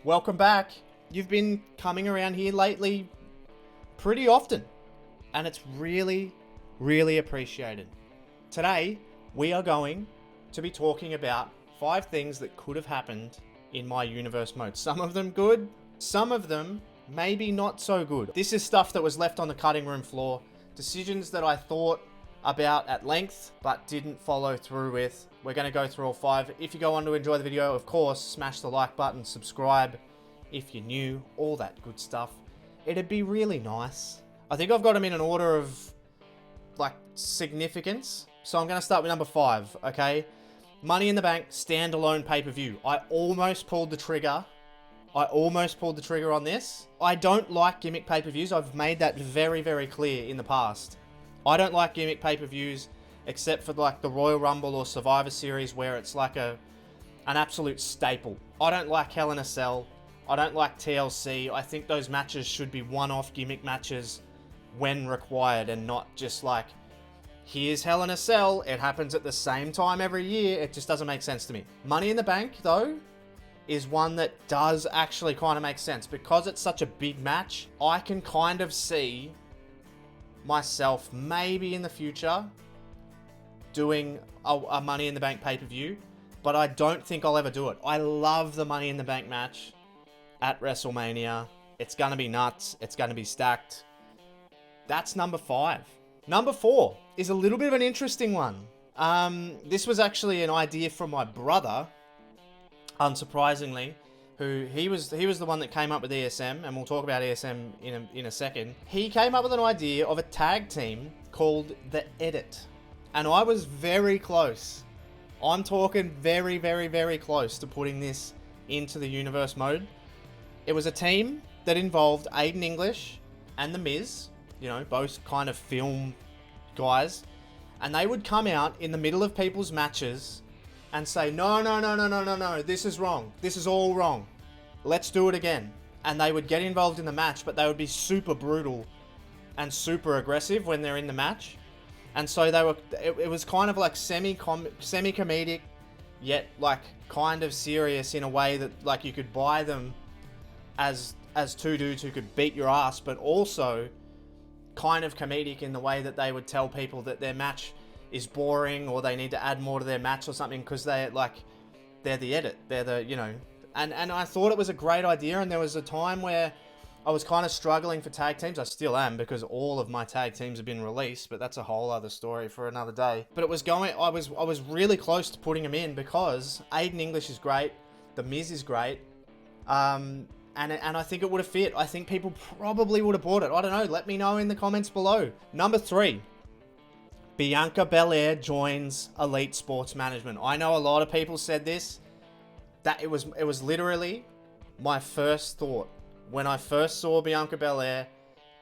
Welcome back. You've been coming around here lately pretty often, and it's really, really appreciated. Today, we are going to be talking about 5 things that could have happened in my universe mode. Some of them good, some of them maybe not so good. This is stuff that was left on the cutting room floor, decisions that I thought about at length but didn't follow through with. We're going to go through all 5. If you go on to enjoy the video, of course, smash the like button, subscribe if you're new, all that good stuff. It'd be really nice. I think I've got them in an order of like significance. So I'm going to start with number 5, okay? Money in the Bank standalone pay-per-view. I almost pulled the trigger on this. I don't like gimmick pay-per-views. I've made that very, very clear in the past. I don't like gimmick pay-per-views except for like the Royal Rumble or Survivor Series where it's like an absolute staple. I don't like Hell in a Cell. I don't like TLC. I think those matches should be one-off gimmick matches when required and not just like, here's Hell in a Cell. It happens at the same time every year. It just doesn't make sense to me. Money in the Bank, though, is one that does actually kind of make sense. Because it's such a big match, I can kind of see myself maybe in the future doing a Money in the Bank pay-per-view, but I don't think I'll ever do it. I love the Money in the Bank match at WrestleMania. It's going to be nuts. It's going to be stacked. That's number 5. Number 4 is a little bit of an interesting one. This was actually an idea from my brother, unsurprisingly, who he was the one that came up with ESM, and we'll talk about ESM in a second. He came up with an idea of a tag team called The Edit, and I was very close. I'm talking very, very, very close to putting this into the universe mode. It was a team that involved Aiden English and The Miz, you know, both kind of film guys, and they would come out in the middle of people's matches and say, no, this is wrong. This is all wrong. Let's do it again. And they would get involved in the match, but they would be super brutal and super aggressive when they're in the match. And so it was kind of like semi-comedic, yet like kind of serious in a way that like you could buy them as 2 dudes who could beat your ass, but also kind of comedic in the way that they would tell people that their match is boring or they need to add more to their match or something because they're the edit. They're the, you know, and I thought it was a great idea, and there was a time where I was kind of struggling for tag teams. I still am because all of my tag teams have been released, but that's a whole other story for another day. But it was going, I was really close to putting them in because Aiden English is great. The Miz is great. And I think it would have fit. I think people probably would have bought it. I don't know. Let me know in the comments below. Number 3. Bianca Belair joins Elite Sports Management. I know a lot of people said this. That it was literally my first thought. When I first saw Bianca Belair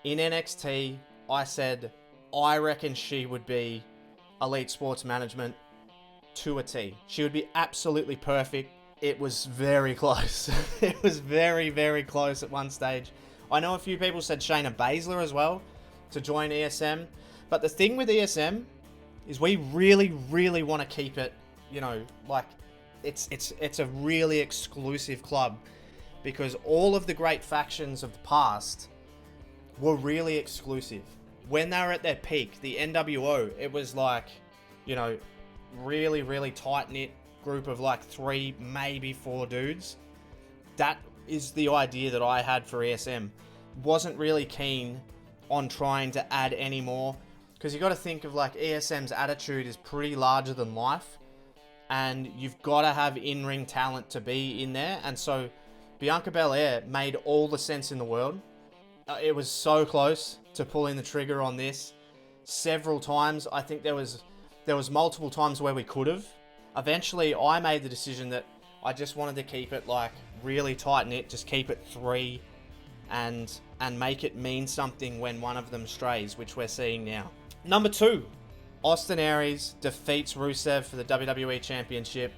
in NXT, I said, I reckon she would be Elite Sports Management to a T. She would be absolutely perfect. It was very close. It was very, very close at one stage. I know a few people said Shayna Baszler as well to join ESM. But the thing with ESM is we really, really want to keep it, you know, like it's a really exclusive club because all of the great factions of the past were really exclusive. When they were at their peak, the NWO, it was like, you know, really, really tight-knit group of like 3, maybe 4 dudes. That is the idea that I had for ESM. Wasn't really keen on trying to add any more because you got to think of like ESM's attitude is pretty larger than life, and you've got to have in-ring talent to be in there. And so Bianca Belair made all the sense in the world. It was so close to pulling the trigger on this several times. I think there was multiple times where we could have. Eventually, I made the decision that I just wanted to keep it like really tight knit, just keep it 3, and make it mean something when one of them strays, which we're seeing now. Number 2, Austin Aries defeats Rusev for the WWE Championship.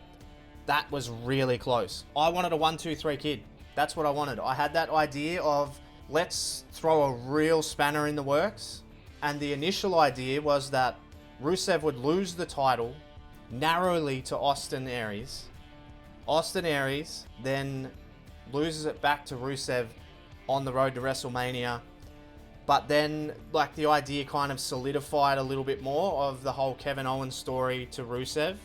That was really close. I wanted a 1-2-3 kid. That's what I wanted. I had that idea of let's throw a real spanner in the works. And the initial idea was that Rusev would lose the title narrowly to Austin Aries. Austin Aries then loses it back to Rusev on the road to WrestleMania. But then, like, the idea kind of solidified a little bit more of the whole Kevin Owens story to Rusev.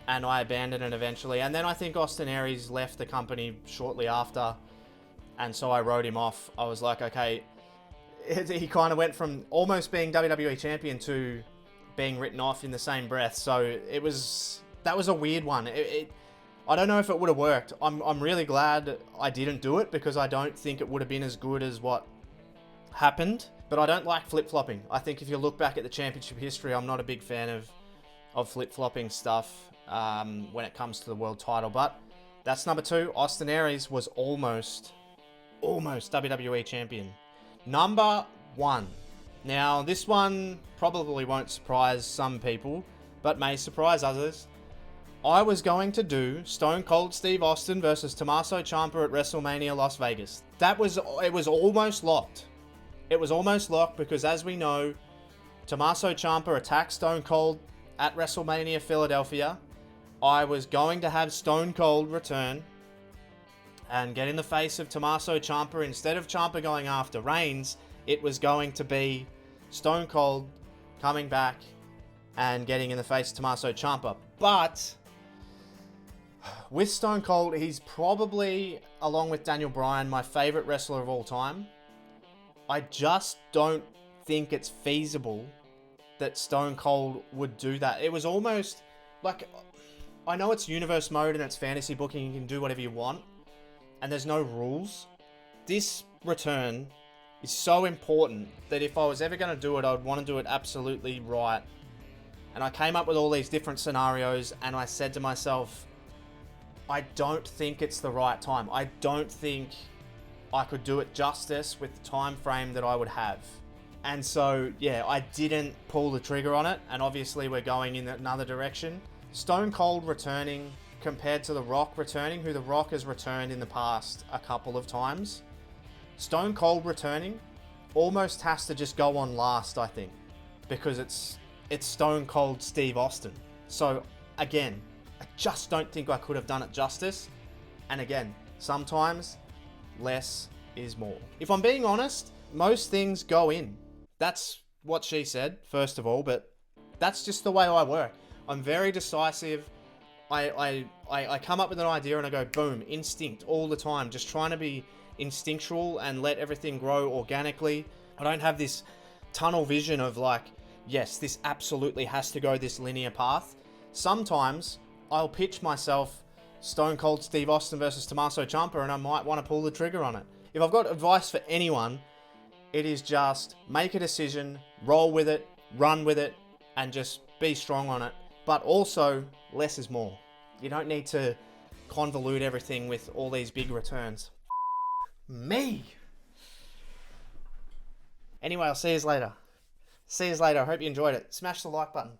And I abandoned it eventually. And then I think Austin Aries left the company shortly after. And so I wrote him off. I was like, okay, he kind of went from almost being WWE champion to being written off in the same breath. So that was a weird one. I don't know if it would have worked. I'm really glad I didn't do it, because I don't think it would have been as good as what happened. But I don't like flip-flopping. I think if you look back at the championship history, I'm not a big fan of flip-flopping stuff when it comes to the world title. But that's number 2. Austin Aries was almost WWE champion. Number 1. Now, this one probably won't surprise some people, but may surprise others. I was going to do Stone Cold Steve Austin versus Tommaso Ciampa at WrestleMania Las Vegas. It was almost locked. It was almost locked because, as we know, Tommaso Ciampa attacked Stone Cold at WrestleMania Philadelphia. I was going to have Stone Cold return and get in the face of Tommaso Ciampa. Instead of Ciampa going after Reigns, it was going to be Stone Cold coming back and getting in the face of Tommaso Ciampa. But with Stone Cold, he's probably, along with Daniel Bryan, my favorite wrestler of all time. I just don't think it's feasible that Stone Cold would do that. It was almost like, I know it's universe mode and it's fantasy booking, you can do whatever you want, and there's no rules. This return is so important that if I was ever going to do it, I would want to do it absolutely right. And I came up with all these different scenarios, and I said to myself, I don't think it's the right time. I don't think I could do it justice with the time frame that I would have. And so, yeah, I didn't pull the trigger on it, and obviously we're going in another direction. Stone Cold returning compared to The Rock returning, who The Rock has returned in the past a couple of times. Stone Cold returning almost has to just go on last, I think, because it's Stone Cold Steve Austin. So again, I just don't think I could have done it justice. And again, sometimes less is more. If I'm being honest, most things go in. That's what she said, first of all, but that's just the way I work. I'm very decisive. I come up with an idea and I go, boom, instinct all the time, just trying to be instinctual and let everything grow organically. I don't have this tunnel vision of like, yes, this absolutely has to go this linear path. Sometimes I'll pitch myself Stone Cold Steve Austin versus Tommaso Ciampa, and I might want to pull the trigger on it. If I've got advice for anyone, it is just make a decision, roll with it, run with it, and just be strong on it. But also, less is more. You don't need to convolute everything with all these big returns. Me! Anyway, I'll see you later. I hope you enjoyed it. Smash the like button.